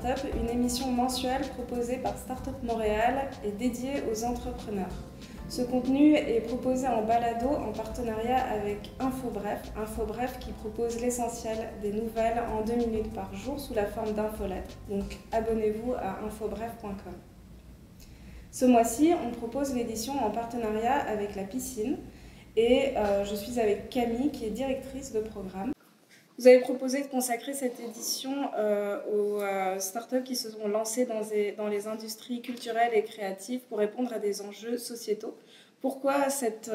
Startup, une émission mensuelle proposée par Startup Montréal et dédiée aux entrepreneurs. Ce contenu est proposé en balado en partenariat avec InfoBref qui propose l'essentiel des nouvelles en 2 minutes par jour sous la forme d'infolettres. Donc abonnez-vous à infobref.com. Ce mois-ci, on propose l'édition en partenariat avec La Piscine et je suis avec Camille qui est directrice de programme. Vous avez proposé de consacrer cette édition aux startups qui se sont lancées dans les industries culturelles et créatives pour répondre à des enjeux sociétaux. Pourquoi cette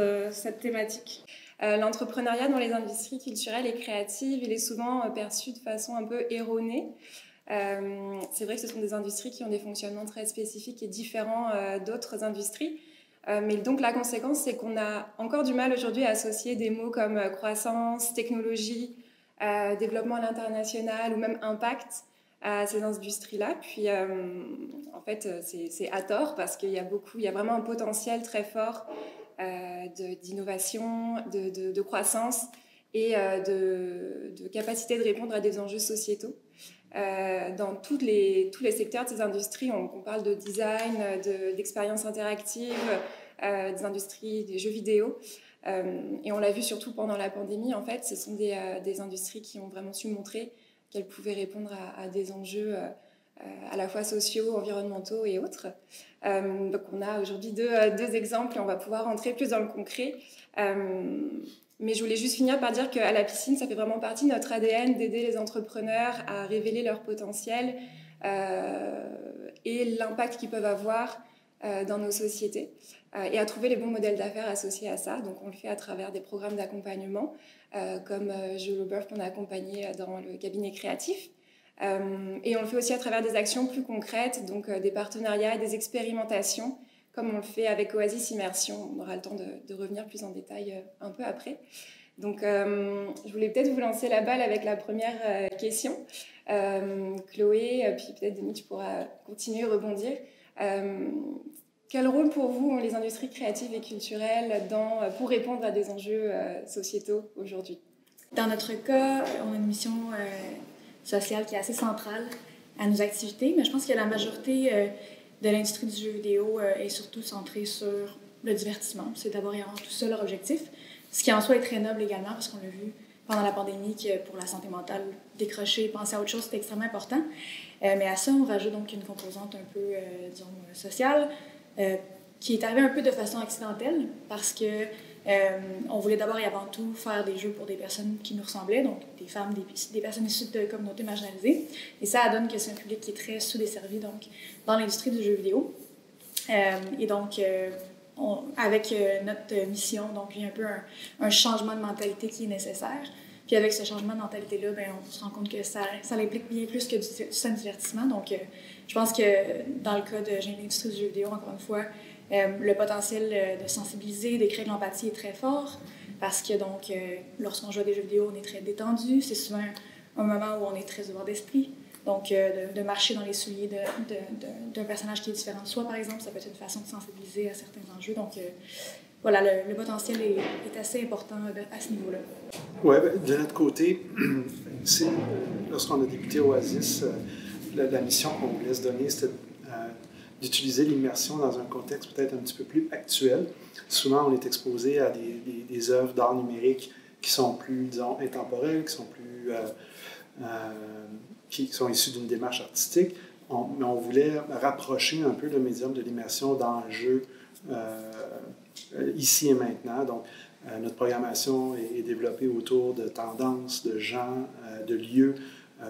thématique ? L'entrepreneuriat dans les industries culturelles et créatives, il est souvent perçu de façon un peu erronée. C'est vrai que ce sont des industries qui ont des fonctionnements très spécifiques et différents d'autres industries. Mais donc la conséquence, c'est qu'on a encore du mal aujourd'hui à associer des mots comme croissance, technologie, développement à l'international ou même impact à ces industries-là. Puis en fait, c'est à tort parce qu'il y a vraiment un potentiel très fort d'innovation, de croissance et de capacité de répondre à des enjeux sociétaux. Dans tous les secteurs de ces industries, on parle de design, d'expériences interactives, des industries des jeux vidéo. Et on l'a vu surtout pendant la pandémie, en fait, ce sont des industries qui ont vraiment su montrer qu'elles pouvaient répondre à des enjeux à la fois sociaux, environnementaux et autres. Donc on a aujourd'hui deux exemples et on va pouvoir rentrer plus dans le concret. Mais je voulais juste finir par dire qu'à La Piscine, ça fait vraiment partie de notre ADN d'aider les entrepreneurs à révéler leur potentiel et l'impact qu'ils peuvent avoir dans nos sociétés et à trouver les bons modèles d'affaires associés à ça. Donc on le fait à travers des programmes d'accompagnement comme Jules Auberf qu'on a accompagné dans le cabinet créatif. Et on le fait aussi à travers des actions plus concrètes, donc des partenariats et des expérimentations, comme on le fait avec Oasis Immersion. On aura le temps de revenir plus en détail un peu après. Donc, je voulais peut-être vous lancer la balle avec la première question. Chloé, puis peut-être Denis, tu pourras continuer, rebondir. Quel rôle pour vous ont les industries créatives et culturelles pour répondre à des enjeux sociétaux aujourd'hui? Dans notre cas, on a une mission sociale qui est assez centrale à nos activités, mais je pense que la majorité de l'industrie du jeu vidéo est surtout centrée sur le divertissement. C'est d'abord et avant tout ça leur objectif, ce qui en soi est très noble également, parce qu'on l'a vu pendant la pandémie que pour la santé mentale, décrocher, penser à autre chose, c'est extrêmement important. Mais à ça, on rajoute donc une composante un peu, disons, sociale, qui est arrivée un peu de façon accidentelle, parce que on voulait d'abord et avant tout faire des jeux pour des personnes qui nous ressemblaient, donc des femmes, des personnes issues de communautés marginalisées. Et ça donne que c'est un public qui est très sous-desservi donc, dans l'industrie du jeu vidéo. Et donc, avec notre mission, donc, il y a un peu un changement de mentalité qui est nécessaire. Puis avec ce changement de mentalité-là, on se rend compte que ça implique bien plus que du simple divertissement. Donc, je pense que dans le cas de l'industrie du jeu vidéo, encore une fois, le potentiel de sensibiliser, de créer de l'empathie est très fort parce que donc, lorsqu'on joue à des jeux vidéo, on est très détendu. C'est souvent un moment où on est très ouvert d'esprit. Donc, de marcher dans les souliers d'un personnage qui est différent de soi, par exemple, ça peut être une façon de sensibiliser à certains enjeux. Donc, voilà, le potentiel est assez important à ce niveau-là. Oui, de notre côté, lorsqu'on a débuté Oasis, la mission qu'on voulait se donner, c'était d'utiliser l'immersion dans un contexte peut-être un petit peu plus actuel. Souvent, on est exposé à des œuvres d'art numérique qui sont plus, disons, intemporelles, qui sont issues d'une démarche artistique, mais on voulait rapprocher un peu le médium de l'immersion dans le jeu ici et maintenant. Donc, notre programmation est développée autour de tendances, de gens, de lieux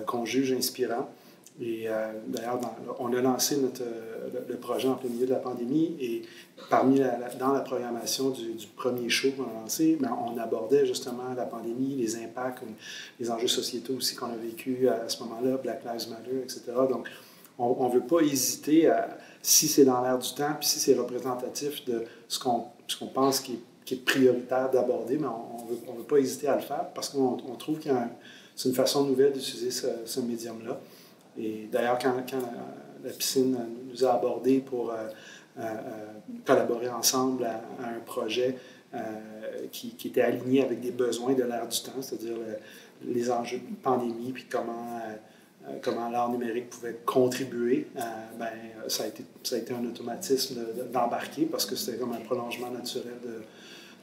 qu'on juge inspirants. Et d'ailleurs, on a lancé le projet en plein milieu de la pandémie et dans la programmation du premier show qu'on a lancé, on abordait justement la pandémie, les impacts, les enjeux sociétaux aussi qu'on a vécu à ce moment-là, Black Lives Matter, etc. Donc, on ne veut pas hésiter si c'est dans l'air du temps, puis si c'est représentatif de ce qu'on pense qui est prioritaire d'aborder, mais on ne veut pas hésiter à le faire parce qu'on trouve que c'est une façon nouvelle d'utiliser ce médium-là. Et d'ailleurs, quand la piscine nous a abordés pour collaborer ensemble à un projet qui était aligné avec des besoins de l'ère du temps, c'est-à-dire les enjeux de pandémie, puis comment comment l'art numérique pouvait contribuer, ça a été un automatisme d'embarquer parce que c'était comme un prolongement naturel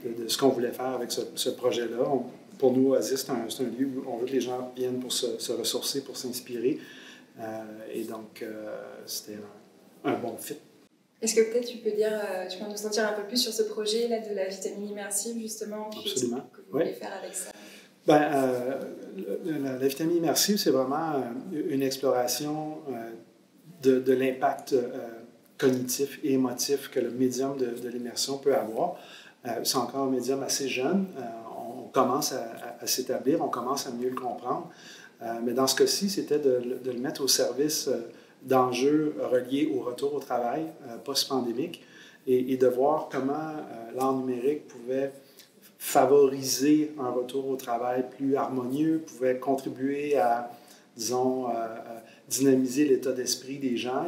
de ce qu'on voulait faire avec ce projet-là. Pour nous, Oasis, c'est un lieu où on veut que les gens viennent pour se ressourcer, pour s'inspirer. Et donc, c'était un bon fit. Est-ce que peut-être tu peux nous en dire un peu plus sur ce projet là, de la vitamine immersive, justement? Absolument. Que vous voulez faire avec ça? La vitamine immersive, c'est vraiment une exploration de l'impact cognitif et émotif que le médium de l'immersion peut avoir. C'est encore un médium assez jeune. On commence à s'établir, on commence à mieux le comprendre. Mais dans ce cas-ci, c'était de le mettre au service d'enjeux reliés au retour au travail post-pandémique et de voir comment l'art numérique pouvait favoriser un retour au travail plus harmonieux, pouvait contribuer à, disons, dynamiser l'état d'esprit des gens.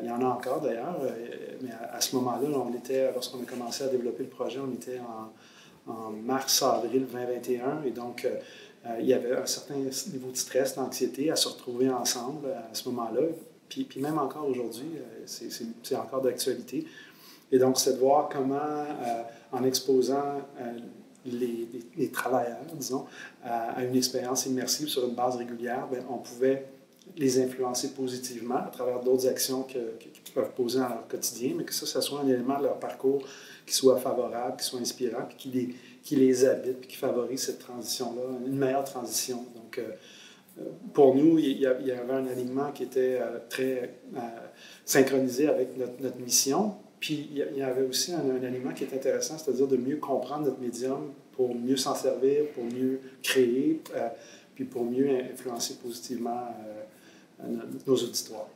Il y en a encore d'ailleurs, mais à ce moment-là, lorsqu'on a commencé à développer le projet, on était en mars-avril 2021, et donc il y avait un certain niveau de stress, d'anxiété à se retrouver ensemble à ce moment-là. Puis même encore aujourd'hui, c'est encore d'actualité. Et donc, c'est de voir comment, en exposant les travailleurs, disons, à une expérience immersive sur une base régulière, on pouvait les influencer positivement à travers d'autres actions qu'ils peuvent poser dans leur quotidien, mais que ça soit un élément de leur parcours qui soit favorable, qui soit inspirant, puis qui les habite, puis qui favorise cette transition-là, une meilleure transition. Donc, pour nous, il y avait un alignement qui était très synchronisé avec notre mission. Puis il y avait aussi un alignement qui est intéressant, c'est-à-dire de mieux comprendre notre médium pour mieux s'en servir, pour mieux créer, puis pour mieux influencer positivement nos auditoires.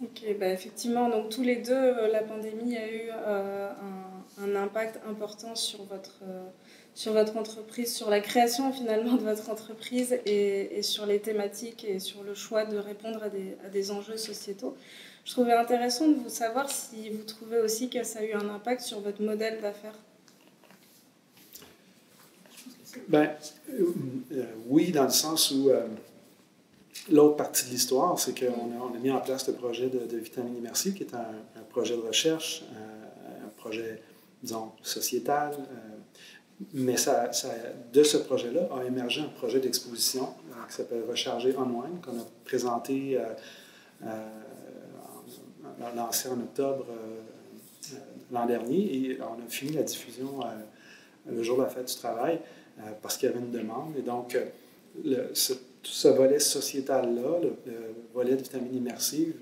Ok, effectivement, donc tous les deux, la pandémie a eu un impact important sur votre entreprise, sur la création finalement de votre entreprise et sur les thématiques et sur le choix de répondre à des enjeux sociétaux. Je trouvais intéressant de vous savoir si vous trouvez aussi que ça a eu un impact sur votre modèle d'affaires. Oui, dans le sens où l'autre partie de l'histoire, c'est qu'on a mis en place le projet de vitamine immersive, qui est un projet de recherche, un projet, disons, sociétal. Mais de ce projet-là a émergé un projet d'exposition qui s'appelle Recharger Online, qu'on a présenté, lancé en octobre l'an dernier, et on a fini la diffusion le jour de la fête du travail parce qu'il y avait une demande. Et donc, ce volet sociétal-là, le volet de vitamine immersive,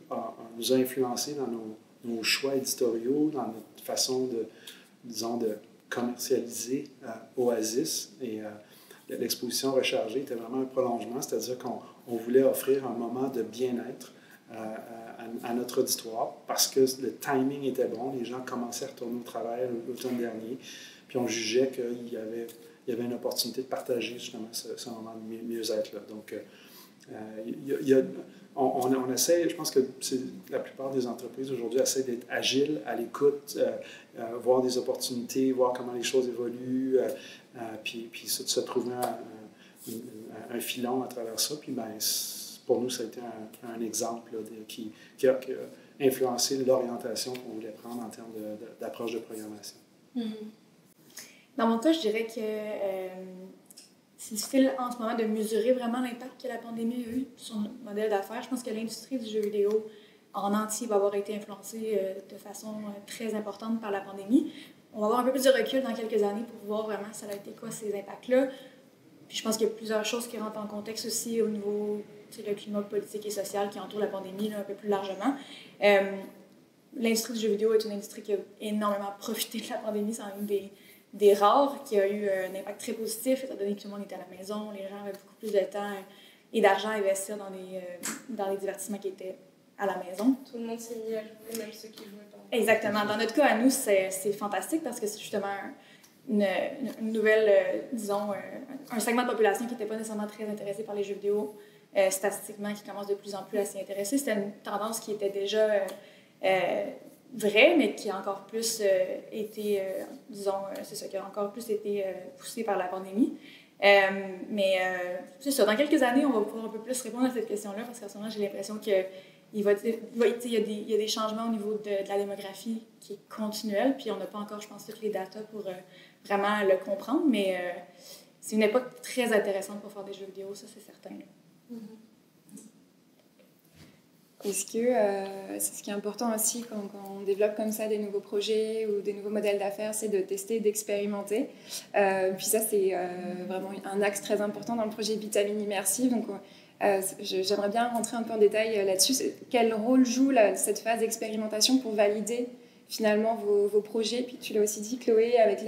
nous a influencé dans nos choix éditoriaux, dans notre façon de commercialiser Oasis. Et l'exposition Rechargée était vraiment un prolongement, c'est-à-dire qu'on voulait offrir un moment de bien-être à notre auditoire parce que le timing était bon, les gens commençaient à retourner au travail l'automne dernier, puis on jugeait qu'il y avait une opportunité de partager justement ce moment de mieux-être-là. Donc, on essaie, je pense que la plupart des entreprises aujourd'hui essaient d'être agiles, à l'écoute, voir des opportunités, voir comment les choses évoluent, puis se trouver un filon à travers ça. Puis pour nous, ça a été un exemple là, qui a influencé l'orientation qu'on voulait prendre en termes d'approche de programmation. Mm-hmm. Dans mon cas, je dirais que c'est difficile en ce moment de mesurer vraiment l'impact que la pandémie a eu sur notre modèle d'affaires. Je pense que l'industrie du jeu vidéo en entier va avoir été influencée de façon très importante par la pandémie. On va avoir un peu plus de recul dans quelques années pour voir vraiment ça a été quoi ces impacts-là. Puis je pense qu'il y a plusieurs choses qui rentrent en contexte aussi au niveau le climat politique et social qui entoure la pandémie là, un peu plus largement. L'industrie du jeu vidéo est une industrie qui a énormément profité de la pandémie. C'est une des rares qui a eu un impact très positif, étant donné que tout le monde était à la maison, les gens avaient beaucoup plus de temps et d'argent à investir dans les divertissements qui étaient à la maison. Tout le monde s'est mis à jouer, même ceux qui jouaient pas. Exactement. Dans notre cas, à nous, c'est fantastique parce que c'est justement une nouvelle, un segment de population qui n'était pas nécessairement très intéressé par les jeux vidéo, statistiquement, qui commence de plus en plus à s'y intéresser. C'était une tendance qui était déjà vraie, mais qui a encore plus été, c'est ça, qui a encore plus été poussée par la pandémie. C'est ça, dans quelques années, on va pouvoir un peu plus répondre à cette question-là, parce qu'en ce moment, j'ai l'impression il y a des changements au niveau de la démographie qui est continuelle, puis on n'a pas encore, je pense, toutes les datas pour vraiment le comprendre, mais c'est une époque très intéressante pour faire des jeux vidéo, ça c'est certain. Est-ce que c'est ce qui est important aussi quand on développe comme ça des nouveaux projets ou des nouveaux modèles d'affaires, c'est de tester, d'expérimenter. Puis ça, c'est vraiment un axe très important dans le projet Vitamine Immersive. Donc, j'aimerais bien rentrer un peu en détail là-dessus. Quel rôle joue cette phase d'expérimentation pour valider finalement vos projets? Puis tu l'as aussi dit, Chloé, avec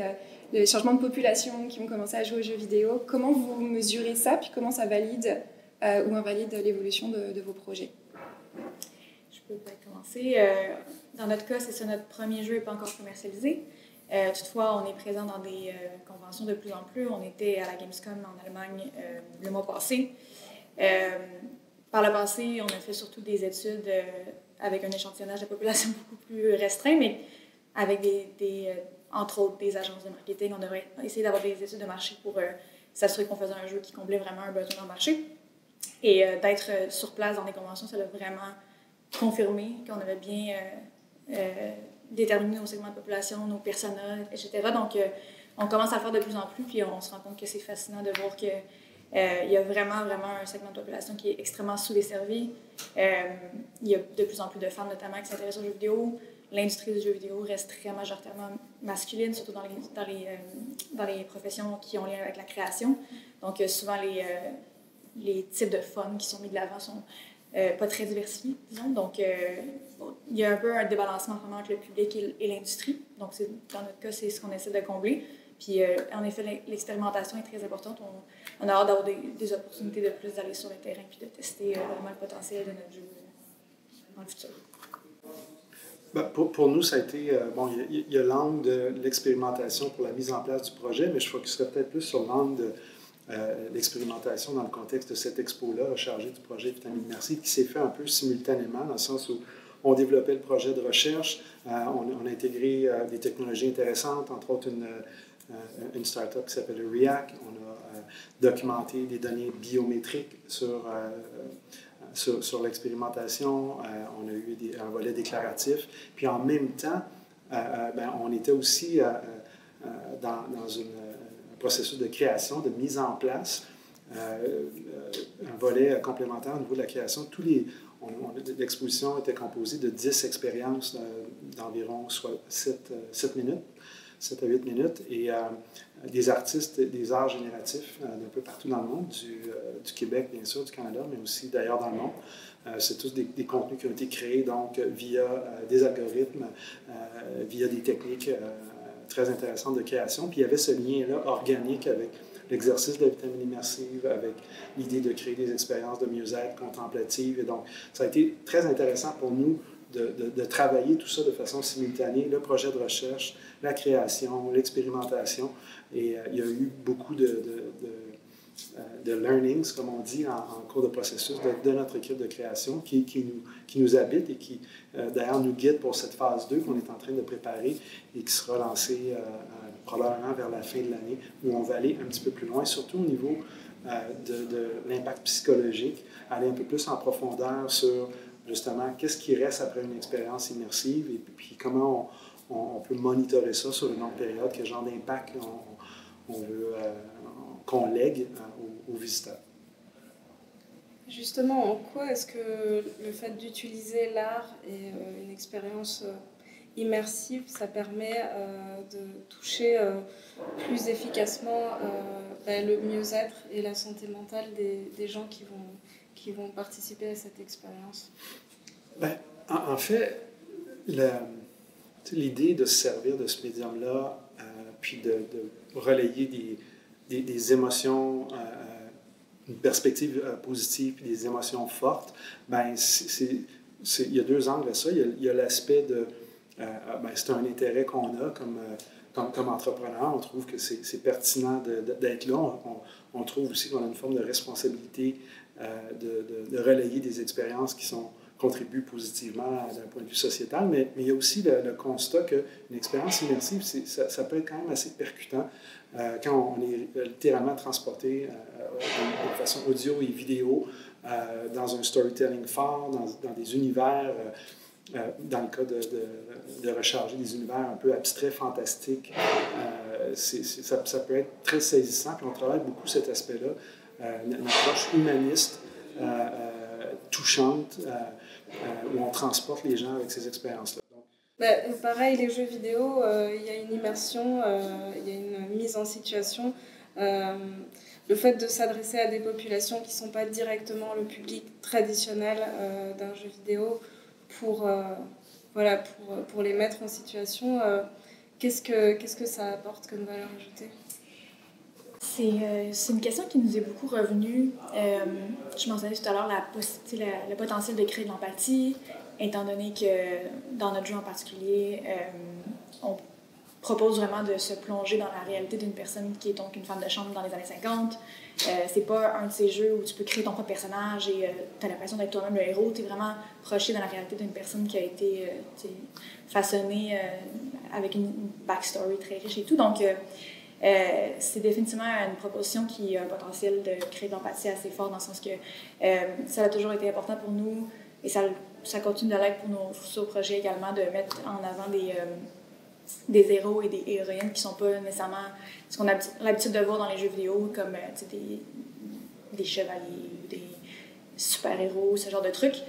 les changements de population qui vont commencer à jouer aux jeux vidéo. Comment vous mesurez ça? Puis comment ça valide ou invalide l'évolution de vos projets? Je peux peut-être commencer. Dans notre cas, c'est ça, notre premier jeu n'est pas encore commercialisé. Toutefois, on est présent dans des conventions de plus en plus. On était à la Gamescom en Allemagne le mois passé. Par le passé, on a fait surtout des études avec un échantillonnage de population beaucoup plus restreint, mais avec entre autres des agences de marketing. On aurait essayé d'avoir des études de marché pour s'assurer qu'on faisait un jeu qui comblait vraiment un besoin dans le marché. Et d'être sur place dans des conventions, ça l'a vraiment confirmé qu'on avait bien déterminé nos segments de population, nos personas, etc. Donc, on commence à le faire de plus en plus, puis on se rend compte que c'est fascinant de voir qu'il y a vraiment un segment de population qui est extrêmement sous-desservi. Il y a de plus en plus de femmes, notamment, qui s'intéressent aux jeux vidéo. L'industrie du jeu vidéo reste très majoritairement masculine, surtout dans les professions qui ont lien avec la création. Donc, souvent, les types de fun qui sont mis de l'avant sont pas très diversifiés, disons. Donc, il y a un peu un débalancement vraiment entre le public et l'industrie. Donc, dans notre cas, c'est ce qu'on essaie de combler. Puis, en effet, l'expérimentation est très importante. On a hâte d'avoir des opportunités de plus d'aller sur le terrain puis de tester vraiment le potentiel de notre jeu dans le futur. Pour nous, ça a été... il y a l'angle de l'expérimentation pour la mise en place du projet, mais je focuserais peut-être plus sur l'angle de l'expérimentation dans le contexte de cette expo-là, rechargée du projet Vitamine Immersive, qui s'est fait un peu simultanément, dans le sens où on développait le projet de recherche, on a intégré des technologies intéressantes, entre autres une start-up qui s'appelle React. On a documenté des données biométriques sur l'expérimentation. On a eu un volet déclaratif. Puis en même temps, on était aussi dans un processus de création, de mise en place, un volet complémentaire au niveau de la création. L'exposition était composée de 10 expériences d'environ 7 minutes. 7 à 8 minutes, et des artistes des arts génératifs d'un peu partout dans le monde, du Québec, bien sûr, du Canada, mais aussi d'ailleurs dans le monde. C'est tous des contenus qui ont été créés donc, via des algorithmes, via des techniques très intéressantes de création. Puis il y avait ce lien-là organique avec l'exercice de la vitamine immersive, avec l'idée de créer des expériences de mieux-être contemplative. Et donc, ça a été très intéressant pour nous de travailler tout ça de façon simultanée, le projet de recherche, la création, l'expérimentation. Et il y a eu beaucoup de learnings, comme on dit, en cours de processus de notre équipe de création qui nous habite et qui, d'ailleurs, nous guide pour cette phase 2 qu'on est en train de préparer et qui sera lancée probablement vers la fin de l'année, où on va aller un petit peu plus loin, surtout au niveau de l'impact psychologique, aller un peu plus en profondeur sur justement, qu'est-ce qui reste après une expérience immersive et puis comment on peut monitorer ça sur une longue période, quel genre d'impact on veut qu'on lègue aux visiteurs. Justement, en quoi est-ce que le fait d'utiliser l'art et une expérience immersive, ça permet de toucher plus efficacement le mieux-être et la santé mentale des gens qui vont participer à cette expérience? En fait, l'idée de se servir de ce médium-là, puis de relayer des émotions, une perspective positive, puis des émotions fortes, il y a deux angles à ça. Il y a l'aspect de... c'est un intérêt qu'on a comme entrepreneur. On trouve que c'est pertinent d'être là. On trouve aussi qu'on a une forme de responsabilité de relayer des expériences qui sont contribuent positivement d'un point de vue sociétal, mais il y a aussi le constat qu'une expérience immersive, ça peut être quand même assez percutant quand on est littéralement transporté de façon audio et vidéo dans un storytelling fort, dans des univers, dans le cas de recharger des univers un peu abstraits, fantastiques. Ça peut être très saisissant, puis on travaille beaucoup cet aspect-là, une approche humaniste, touchante, où on transporte les gens avec ces expériences-là. Pareil, les jeux vidéo, il y a une immersion, il y a une mise en situation. Le fait de s'adresser à des populations qui ne sont pas directement le public traditionnel d'un jeu vidéo pour les mettre en situation, qu'est-ce que ça apporte comme valeur ajoutée? C'est une question qui nous est beaucoup revenue. Je mentionnais tout à l'heure le potentiel de créer de l'empathie, étant donné que dans notre jeu en particulier, on propose vraiment de se plonger dans la réalité d'une personne qui est donc une femme de chambre dans les années 50. C'est pas un de ces jeux où tu peux créer ton propre personnage et tu as l'impression d'être toi-même le héros. Tu es vraiment projeté dans la réalité d'une personne qui a été façonnée avec une backstory très riche et tout. Donc, c'est définitivement une proposition qui a un potentiel de créer de l'empathie assez fort, dans le sens que ça a toujours été important pour nous et ça continue de l'être pour nos futurs projets également, de mettre en avant des héros et des héroïnes qui ne sont pas nécessairement ce qu'on a l'habitude de voir dans les jeux vidéo, comme des chevaliers ou des super-héros, ce genre de trucs.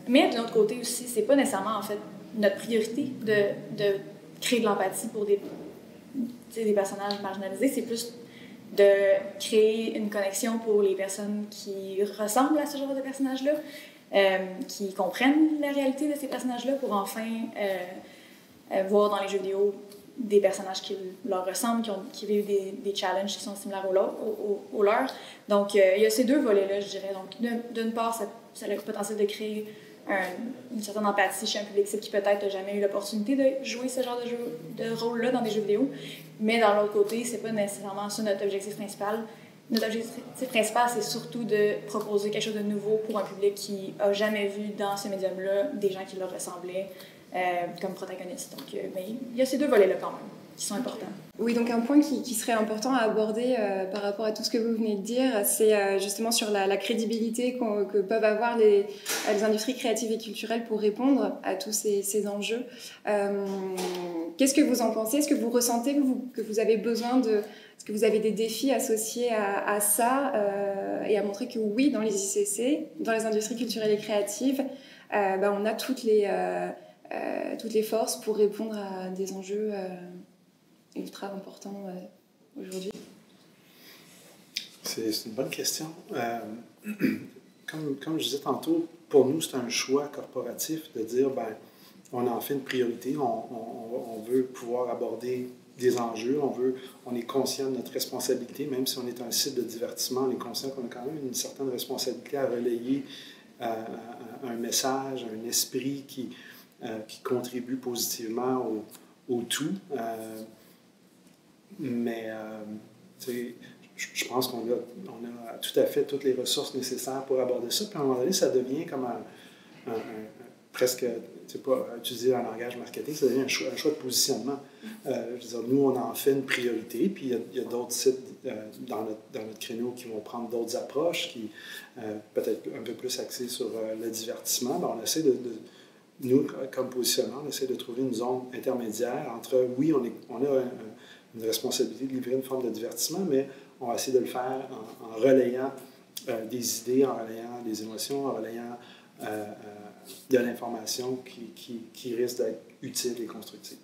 Mais d'un autre côté aussi, c'est pas nécessairement en fait notre priorité de créer de l'empathie pour des personnages marginalisés, c'est plus de créer une connexion pour les personnes qui ressemblent à ce genre de personnages-là, qui comprennent la réalité de ces personnages-là pour enfin voir dans les jeux vidéo des personnages qui leur ressemblent, qui vivent des challenges qui sont similaires aux leurs. Donc, il y a ces deux volets-là, je dirais. Donc, d'une part, ça a le potentiel de créer une certaine empathie chez un public cible qui peut-être n'a jamais eu l'opportunité de jouer ce genre de rôle-là dans des jeux vidéo. Mais d'un autre côté, c'est pas nécessairement ça notre objectif principal. Notre objectif principal, c'est surtout de proposer quelque chose de nouveau pour un public qui n'a jamais vu dans ce médium-là des gens qui leur ressemblaient comme protagonistes. Donc, mais il y a ces deux volets-là quand même qui sont importants. Oui, donc un point qui serait important à aborder par rapport à tout ce que vous venez de dire, c'est justement sur la crédibilité que peuvent avoir les industries créatives et culturelles pour répondre à tous ces enjeux. Qu'est-ce que vous en pensez? Est-ce que vous ressentez que vous avez besoin de... Est-ce que vous avez des défis associés à ça et à montrer que oui, dans les ICC, dans les industries culturelles et créatives, on a toutes les forces pour répondre à des enjeux ultra importants aujourd'hui? C'est une bonne question. Comme je disais tantôt, pour nous, c'est un choix corporatif de dire, on en fait une priorité, on veut pouvoir aborder des enjeux, on est conscient de notre responsabilité, même si on est un site de divertissement, on est conscient qu'on a quand même une certaine responsabilité à relayer un message, un esprit qui contribue positivement au tout. Mais je pense qu'on a tout à fait toutes les ressources nécessaires pour aborder ça. Puis à un moment donné, ça devient comme presque, c'est pas utiliser un langage marketing, ça devient un choix de positionnement. Je veux dire, nous, on en fait une priorité, puis il y a d'autres sites dans notre créneau qui vont prendre d'autres approches, qui peut-être un peu plus axées sur le divertissement. On essaie nous, comme positionnement, on essaie de trouver une zone intermédiaire entre, oui, on a une responsabilité de livrer une forme de divertissement, mais on va essayer de le faire en relayant des idées, en relayant des émotions, en relayant de l'information qui risque d'être utile et constructive.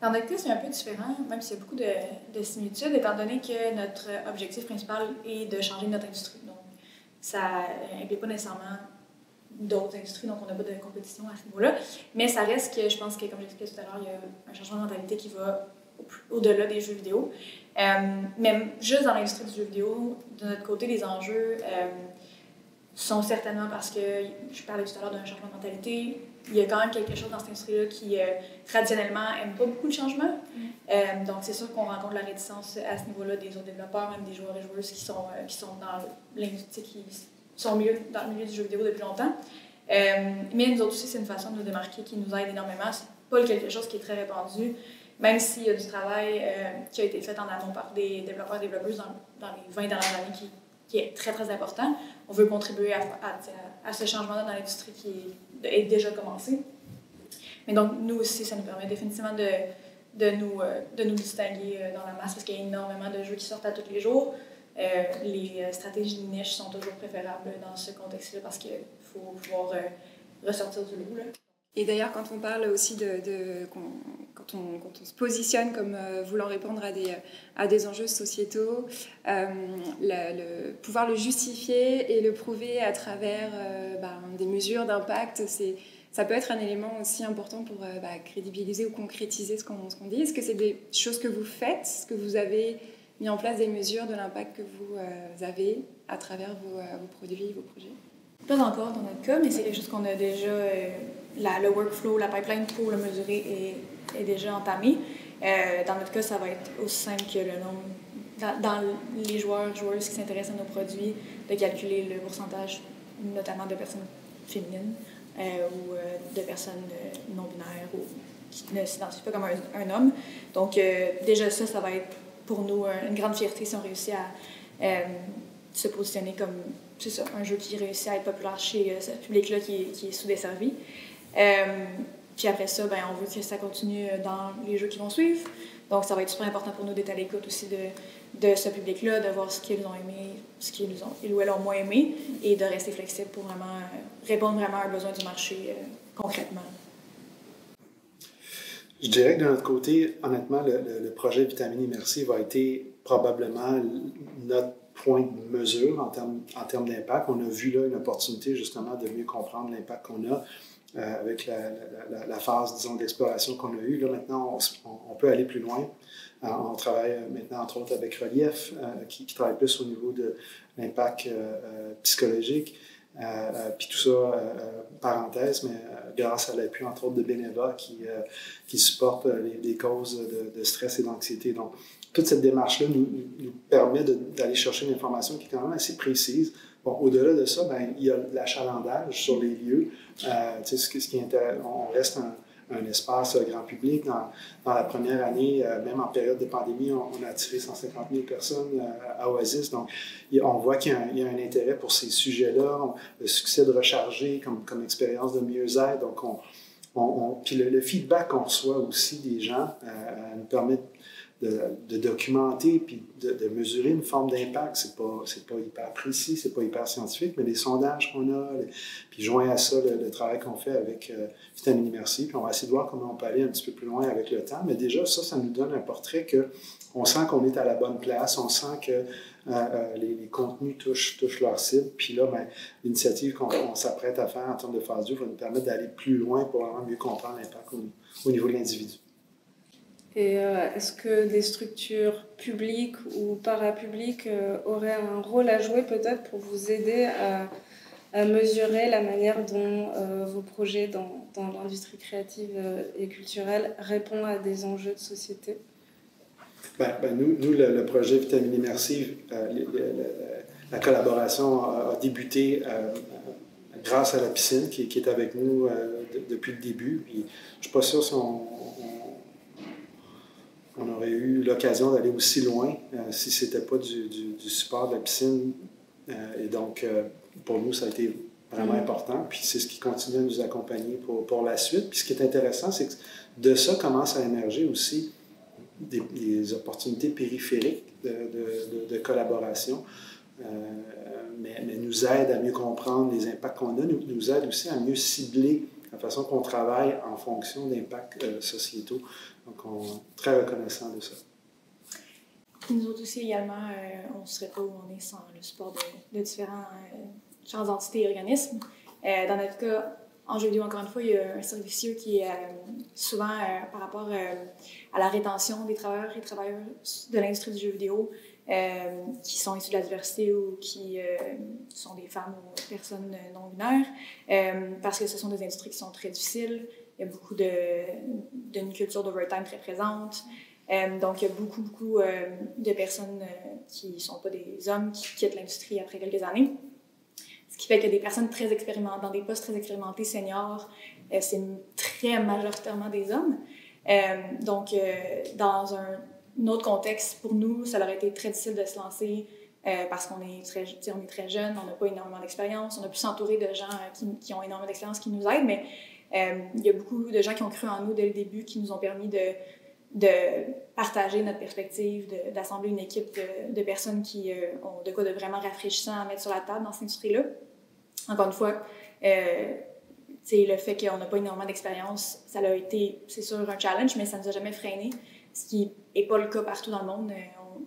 Dans notre cas, c'est un peu différent, même s'il y a beaucoup de similitudes, étant donné que notre objectif principal est de changer notre industrie. Donc, ça n'implique pas nécessairement d'autres industries, donc on n'a pas de compétition à ce niveau-là. Mais ça reste que, je pense que, comme j'expliquais tout à l'heure, il y a un changement de mentalité qui va au-delà des jeux vidéo. Même juste dans l'industrie du jeu vidéo, de notre côté, les enjeux sont certainement parce que, je parlais tout à l'heure d'un changement de mentalité, il y a quand même quelque chose dans cette industrie-là qui, traditionnellement, n'aime pas beaucoup le changement. Donc, c'est sûr qu'on rencontre la réticence à ce niveau-là des autres développeurs, même des joueurs et joueuses qui sont dans l'industrie, qui sont dans le milieu du jeu vidéo depuis longtemps. Mais nous autres aussi, c'est une façon de nous démarquer qui nous aide énormément. C'est pas quelque chose qui est très répandu, même s'il y a du travail qui a été fait en amont par des développeurs et développeuses dans les 20 dernières années qui est très, très important. On veut contribuer à ce changement-là dans l'industrie qui est déjà commencé. Mais donc, nous aussi, ça nous permet définitivement de nous distinguer dans la masse parce qu'il y a énormément de jeux qui sortent à tous les jours. Les stratégies de niche sont toujours préférables dans ce contexte-là parce qu'il faut pouvoir ressortir du lot. Là. Et d'ailleurs, quand on parle aussi quand on se positionne comme voulant répondre à des enjeux sociétaux, pouvoir le justifier et le prouver à travers des mesures d'impact, ça peut être un élément aussi important pour crédibiliser ou concrétiser ce qu'on dit. Est-ce que c'est des choses que vous faites? Est-ce que vous avez mis en place des mesures de l'impact que vous avez à travers vos produits, vos projets? Pas encore dans notre cas, mais c'est quelque chose qu'on a déjà... le workflow, la pipeline pour le mesurer est déjà entamée. Dans notre cas, ça va être aussi simple que le nombre... Dans les joueuses qui s'intéressent à nos produits, de calculer le pourcentage, notamment de personnes féminines ou de personnes non-binaires ou qui ne s'identifient pas comme un homme. Donc, déjà ça va être pour nous une grande fierté si on réussit à se positionner comme, c'est ça, un jeu qui réussit à être populaire chez ce public-là qui est sous-desservi. Puis après ça, on veut que ça continue dans les jeux qui vont suivre. Donc, ça va être super important pour nous d'être à l'écoute aussi de ce public-là, de voir ce qu'ils ont aimé, ils ou elles ont moins aimé, et de rester flexible pour vraiment répondre vraiment à un besoin du marché concrètement. Je dirais que de notre côté, honnêtement, le projet Vitamine Immersive va être probablement notre point de mesure en termes d'impact. On a vu là une opportunité justement de mieux comprendre l'impact qu'on a avec la phase, disons, d'exploration qu'on a eue. Là, maintenant, on peut aller plus loin. On travaille maintenant, entre autres, avec Relief, qui travaille plus au niveau de l'impact psychologique. Puis tout ça, parenthèse, mais grâce à l'appui, entre autres, de Beneva qui supporte les causes de stress et d'anxiété. Donc, toute cette démarche-là nous permet d'aller chercher une information qui est quand même assez précise. Bon, au-delà de ça, il y a l'achalandage sur les lieux. On reste un espace grand public. Dans la première année, même en période de pandémie, on a attiré 150 000 personnes à Oasis. Donc, on voit qu'il y a un intérêt pour ces sujets-là. Le succès de Recharger comme expérience de mieux-être. Donc, puis le feedback qu'on reçoit aussi des gens nous permet de documenter puis de mesurer une forme d'impact. C'est pas hyper précis, c'est pas hyper scientifique, mais les sondages qu'on a, puis joint à ça le travail qu'on fait avec Vitamine Immersive, puis on va essayer de voir comment on peut aller un petit peu plus loin avec le temps. Mais déjà, ça nous donne un portrait qu'on sent qu'on est à la bonne place, on sent que les contenus touchent leur cible. Puis là, l'initiative qu'on s'apprête à faire en termes de phase 2 va nous permettre d'aller plus loin pour vraiment mieux comprendre l'impact au niveau de l'individu. Et est-ce que des structures publiques ou parapubliques auraient un rôle à jouer peut-être pour vous aider à mesurer la manière dont vos projets dans l'industrie créative et culturelle répondent à des enjeux de société? Nous, le projet Vitamine Immersive, la collaboration a débuté grâce à la piscine qui est avec nous depuis le début. Puis, je ne suis pas sûr si on aurait eu l'occasion d'aller aussi loin si ce n'était pas du support de la piscine. Et donc, pour nous, ça a été vraiment important. Puis c'est ce qui continue à nous accompagner pour la suite. Puis ce qui est intéressant, c'est que de ça commencent à émerger aussi des opportunités périphériques de collaboration, mais nous aident à mieux comprendre les impacts qu'on a, nous aident aussi à mieux cibler la façon qu'on travaille en fonction d'impacts sociétaux. Donc, on est très reconnaissant de ça. Nous autres aussi, également, on ne serait pas où on est sans le support de différentes entités et organismes. Dans notre cas, en jeu vidéo, encore une fois, il y a un servicieux qui est souvent par rapport à la rétention des travailleurs et travailleuses de l'industrie du jeu vidéo qui sont issus de la diversité ou qui sont des femmes ou personnes non-binaires, parce que ce sont des industries qui sont très difficiles. Il y a beaucoup d'une culture d'overtime très présente. Donc, il y a beaucoup de personnes qui ne sont pas des hommes qui quittent l'industrie après quelques années. Ce Ce qui fait que des personnes très expérimentées, dans des postes très expérimentés, seniors, c'est très majoritairement des hommes. Donc, dans un autre contexte, pour nous, ça aurait été très difficile de se lancer parce qu'on est très jeunes, on n'a pas énormément d'expérience, on a pu s'entourer de gens qui ont énormément d'expérience qui nous aident, mais il y a beaucoup de gens qui ont cru en nous dès le début, qui nous ont permis de partager notre perspective, d'assembler une équipe de personnes qui ont de quoi de vraiment rafraîchissant à mettre sur la table dans cette industrie-là. Encore une fois, le fait qu'on n'a pas énormément d'expérience, ça a été, c'est sûr, un challenge, mais ça ne nous a jamais freiné, ce qui n'est pas le cas partout dans le monde.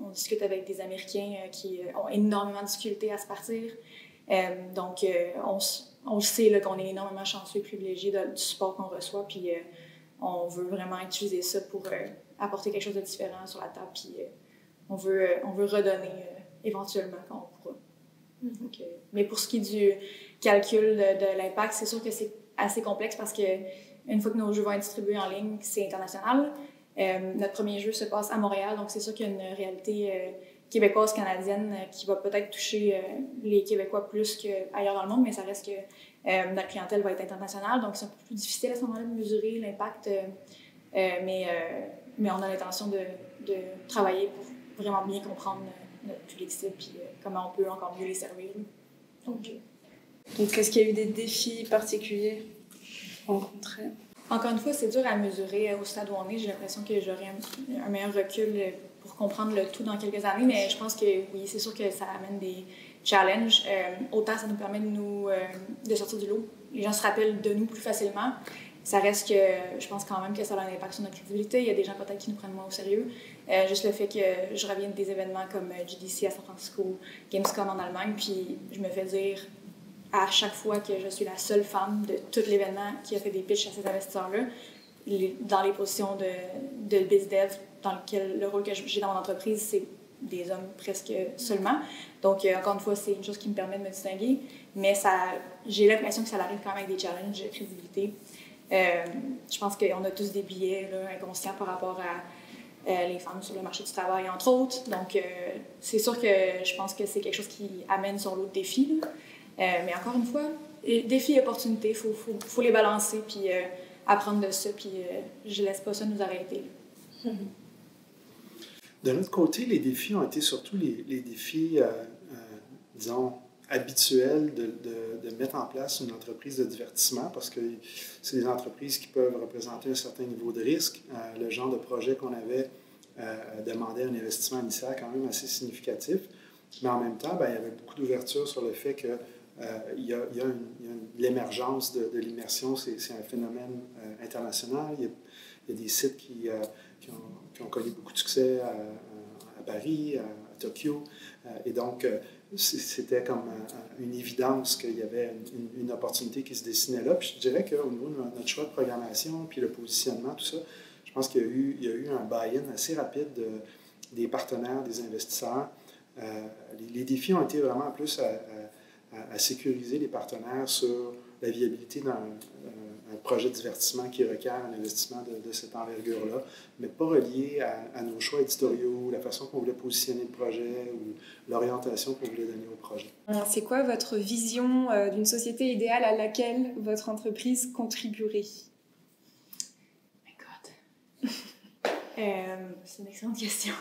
On discute avec des Américains qui ont énormément de difficultés à se partir. Donc, on sait là, qu'on est énormément chanceux et privilégié du support qu'on reçoit, puis on veut vraiment utiliser ça pour apporter quelque chose de différent sur la table, puis on veut redonner éventuellement quand on pourra. Donc, mais pour ce qui est du calcul de l'impact, c'est sûr que c'est assez complexe parce qu'une fois que nos jeux vont être distribués en ligne, c'est international. Notre premier jeu se passe à Montréal, donc c'est sûr qu'il y a une réalité québécoise, canadienne, qui va peut-être toucher les Québécois plus qu'ailleurs dans le monde, mais ça reste que notre clientèle va être internationale, donc c'est un peu plus difficile à ce moment-là de mesurer l'impact, mais on a l'intention de travailler pour vraiment bien comprendre notre public cible puis comment on peut encore mieux les servir. Donc, est-ce qu'il y a eu des défis particuliers rencontrés? Encore une fois, c'est dur à mesurer au stade où on est. J'ai l'impression que j'aurais un meilleur recul pour comprendre le tout dans quelques années, mais je pense que oui, c'est sûr que ça amène des challenges. Autant ça nous permet de sortir du lot. Les gens se rappellent de nous plus facilement. Ça reste que je pense quand même que ça a un impact sur notre crédibilité. Il y a des gens peut-être qui nous prennent moins au sérieux. Juste le fait que je revienne des événements comme GDC à San Francisco, Gamescom en Allemagne, puis je me fais dire à chaque fois que je suis la seule femme de tout l'événement qui a fait des pitchs à ces investisseurs-là, dans les positions de BizDev, dans lequel le rôle que j'ai dans mon entreprise, c'est des hommes presque seulement. Donc, encore une fois, c'est une chose qui me permet de me distinguer, mais j'ai l'impression que ça arrive quand même avec des challenges de crédibilité. Je pense qu'on a tous des biais là, inconscients par rapport à les femmes sur le marché du travail, entre autres. Donc, c'est sûr que je pense que c'est quelque chose qui amène son lot de défis. Mais encore une fois, défis et opportunités, il faut les balancer puis apprendre de ça, puis je ne laisse pas ça nous arrêter. De notre côté, les défis ont été surtout les défis, disons, habituels de mettre en place une entreprise de divertissement parce que c'est des entreprises qui peuvent représenter un certain niveau de risque. Le genre de projet qu'on avait demandait un investissement initial quand même assez significatif, mais en même temps, il y avait beaucoup d'ouverture sur le fait que il y a l'émergence de l'immersion, c'est un phénomène international. Il y a des sites qui ont connu beaucoup de succès à Paris, à Tokyo, et donc c'était comme une évidence qu'il y avait une opportunité qui se dessinait là. Puis je dirais qu'au niveau de notre choix de programmation, puis le positionnement, tout ça, je pense qu'il y a eu un buy-in assez rapide des partenaires, des investisseurs. Les défis ont été vraiment plus à sécuriser les partenaires sur la viabilité d'un projet de divertissement qui requiert un investissement de cette envergure-là, mais pas relié à nos choix éditoriaux, la façon qu'on voulait positionner le projet ou l'orientation qu'on voulait donner au projet. C'est quoi votre vision d'une société idéale à laquelle votre entreprise contribuerait? My God! C'est une excellente question.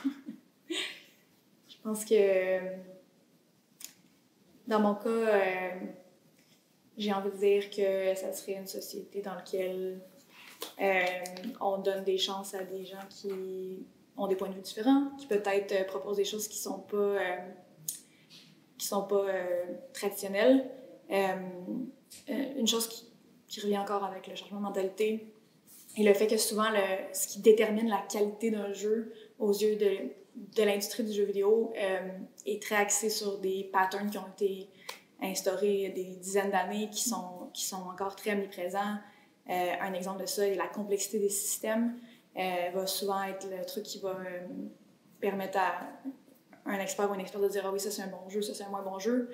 Je pense que dans mon cas, j'ai envie de dire que ça serait une société dans laquelle on donne des chances à des gens qui ont des points de vue différents, qui peut-être proposent des choses qui sont pas traditionnelles. Une chose qui revient encore avec le changement de mentalité et le fait que souvent, ce qui détermine la qualité d'un jeu aux yeux de l'industrie du jeu vidéo est très axé sur des patterns qui ont été instaurés des dizaines d'années, qui sont encore très omniprésents. Un exemple de ça est la complexité des systèmes. Va souvent être le truc qui va permettre à un expert ou une experte de dire « Ah oui, ça c'est un bon jeu, ça c'est un moins bon jeu ».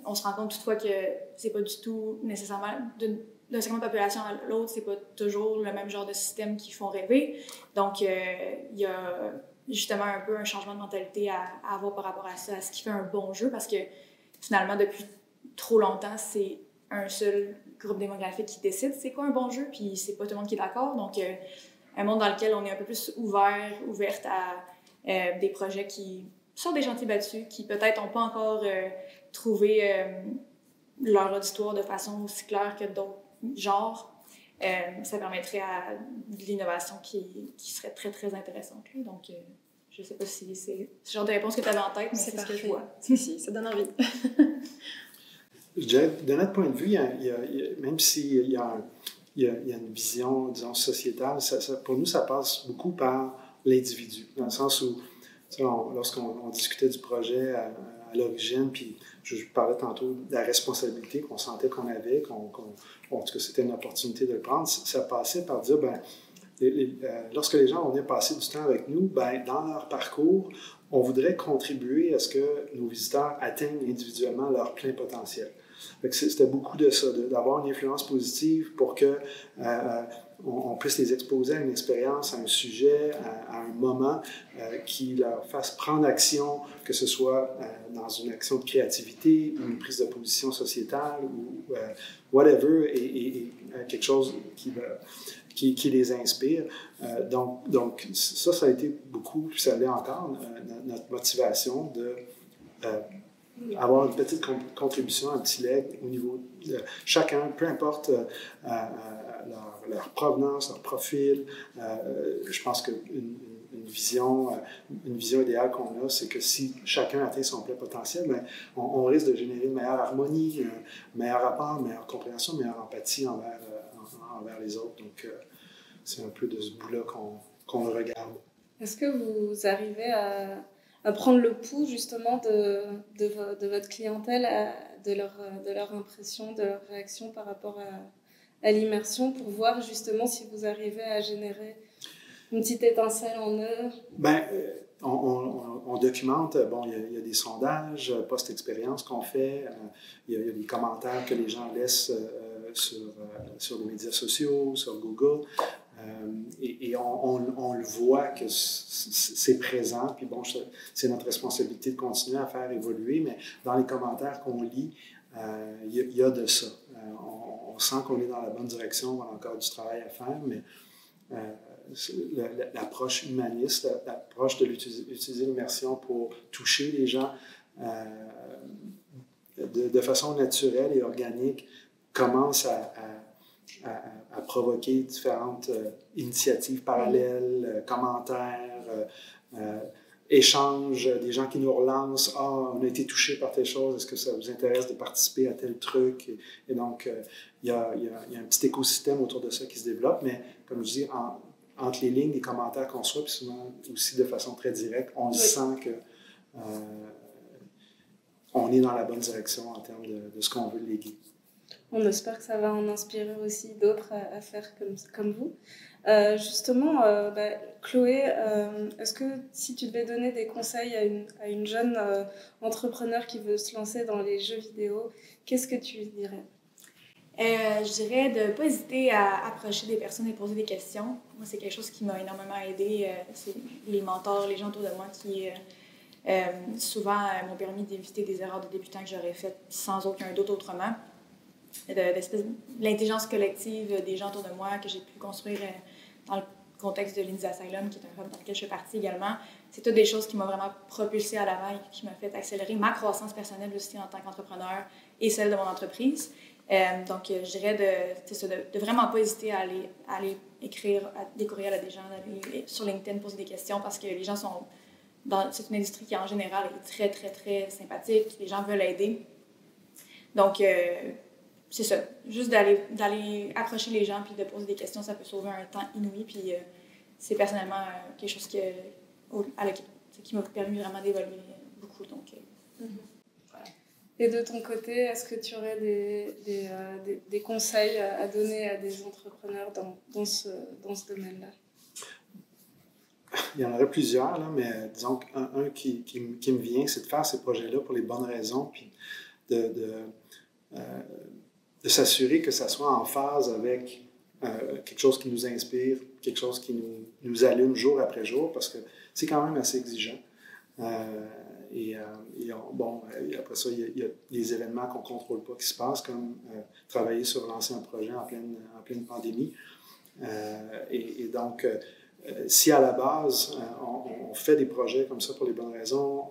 On se rend compte toutefois que c'est pas du tout nécessairement d'un segment de population à l'autre, c'est pas toujours le même genre de système qui font rêver. Donc, il y a justement un peu un changement de mentalité à avoir par rapport à ça, à ce qui fait un bon jeu, parce que finalement, depuis trop longtemps, c'est un seul groupe démographique qui décide c'est quoi un bon jeu, puis c'est pas tout le monde qui est d'accord. Donc, un monde dans lequel on est un peu plus ouverte à des projets qui sortent des chantiers battus, qui peut-être n'ont pas encore trouvé leur auditoire de façon aussi claire que d'autres genres. Ça permettrait à de l'innovation qui serait très, très intéressante. Donc, je ne sais pas si c'est ce genre de réponse que tu avais en tête, mais c'est ce que je vois. Si, ça donne envie. Je dirais, de notre point de vue, même s'il y a une vision, disons, sociétale, pour nous, ça passe beaucoup par l'individu, dans le sens où, lorsqu'on discutait du projet à l'origine, puis je parlais tantôt de la responsabilité qu'on sentait qu'on avait, que c'était une opportunité de le prendre, ça passait par dire, lorsque les gens venaient passer du temps avec nous, dans leur parcours, on voudrait contribuer à ce que nos visiteurs atteignent individuellement leur plein potentiel. C'était beaucoup de ça, d'avoir une influence positive pour que on puisse les exposer à une expérience, à un sujet, à un moment qui leur fasse prendre action, que ce soit dans une action de créativité ou une prise de position sociétale ou whatever, et quelque chose qui les inspire. Donc ça a été beaucoup, puis ça l'est encore, notre motivation de avoir une petite contribution, un petit leg au niveau de chacun, peu importe leur provenance, leur profil. Je pense qu'une vision idéale qu'on a, c'est que si chacun atteint son plein potentiel, on risque de générer une meilleure harmonie, un meilleur rapport, une meilleure compréhension, une meilleure empathie envers les autres. Donc, c'est un peu de ce bout-là qu'on le regarde. Est-ce que vous arrivez à prendre le pouls justement de votre clientèle, de leur impression, de leur réaction par rapport à l'immersion, pour voir justement si vous arrivez à générer une petite étincelle en eux? On documente, il y a des sondages post-expérience qu'on fait, il y a des commentaires que les gens laissent sur les médias sociaux, sur Google. Et on le voit que c'est présent, puis c'est notre responsabilité de continuer à faire évoluer, mais dans les commentaires qu'on lit, il y a de ça. On sent qu'on est dans la bonne direction, on a encore du travail à faire, mais l'approche humaniste, l'approche de utiliser l'immersion pour toucher les gens de façon naturelle et organique commence à provoquer différentes initiatives parallèles, commentaires, échanges, des gens qui nous relancent. « Ah, on a été touché par telle chose, est-ce que ça vous intéresse de participer à tel truc? » Et donc, il y a un petit écosystème autour de ça qui se développe, mais comme je dis, entre les lignes des commentaires qu'on reçoit, puis souvent aussi de façon très directe, on le sent que on est dans la bonne direction en termes de ce qu'on veut léguer. On espère que ça va en inspirer aussi d'autres à faire comme vous. Justement, Chloé, est-ce que si tu devais donner des conseils à une jeune entrepreneur qui veut se lancer dans les jeux vidéo, qu'est-ce que tu lui dirais? Je dirais de ne pas hésiter à approcher des personnes et poser des questions. Moi, c'est quelque chose qui m'a énormément aidée. C'est les mentors, les gens autour de moi qui souvent m'ont permis d'éviter des erreurs de débutants que j'aurais faites sans aucun doute autrement. L'intelligence collective des gens autour de moi que j'ai pu construire dans le contexte de l'Indies Asylum, qui est un hub dans lequel je fais partie également. C'est toutes des choses qui m'ont vraiment propulsée à l'avant et qui m'ont fait accélérer ma croissance personnelle aussi en tant qu'entrepreneur et celle de mon entreprise. Donc, je dirais de vraiment pas hésiter à aller écrire des courriels à des gens, d'aller sur LinkedIn poser des questions parce que les gens sont c'est une industrie qui en général est très, très, très sympathique. Les gens veulent aider. Donc, c'est ça. Juste d'aller approcher les gens puis de poser des questions, ça peut sauver un temps inouï. Puis c'est personnellement quelque chose qui m'a permis vraiment d'évoluer beaucoup. Donc, voilà. Et de ton côté, est-ce que tu aurais des conseils à donner à des entrepreneurs dans ce domaine-là? Il y en aurait plusieurs, là, mais disons qu'un qui me vient, c'est de faire ces projets-là pour les bonnes raisons, puis de s'assurer que ça soit en phase avec quelque chose qui nous inspire, quelque chose qui nous allume jour après jour, parce que c'est quand même assez exigeant. Après ça, il y a des événements qu'on ne contrôle pas qui se passent, comme travailler sur l'ancien projet en pleine pandémie. Donc, si à la base, on fait des projets comme ça pour les bonnes raisons,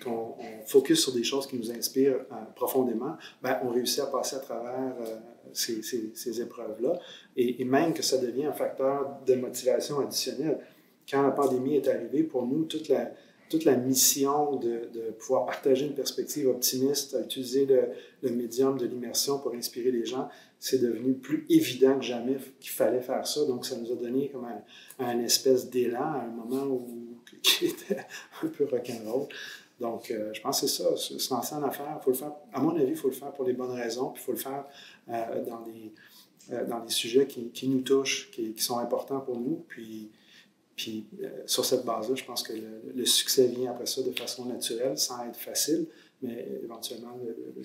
qu'on focus sur des choses qui nous inspirent profondément, ben, on réussit à passer à travers ces épreuves-là. Et même que ça devient un facteur de motivation additionnelle. Quand la pandémie est arrivée, pour nous, toute la mission de pouvoir partager une perspective optimiste, utiliser le médium de l'immersion pour inspirer les gens, c'est devenu plus évident que jamais qu'il fallait faire ça. Donc, ça nous a donné comme un espèce d'élan à un moment qui était un peu rock'n'roll. Donc, je pense que c'est ça, se lancer en affaires. Faut le faire, à mon avis, il faut le faire pour les bonnes raisons, puis il faut le faire dans des sujets qui nous touchent, qui sont importants pour nous. Puis sur cette base-là, je pense que le succès vient après ça de façon naturelle, sans être facile, mais éventuellement, le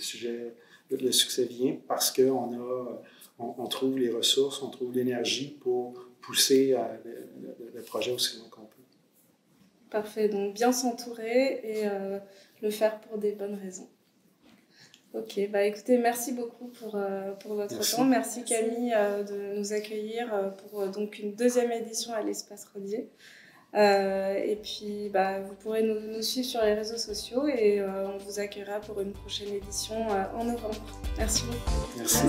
succès vient parce qu'on trouve les ressources, on trouve l'énergie pour pousser le projet aussi loin qu'on peut. Parfait, donc bien s'entourer et le faire pour des bonnes raisons. Ok, écoutez, merci beaucoup pour votre temps. Merci Camille de nous accueillir pour donc une deuxième édition à l'Espace Rodier. Et puis, vous pourrez nous suivre sur les réseaux sociaux et on vous accueillera pour une prochaine édition en novembre. Merci beaucoup. Merci.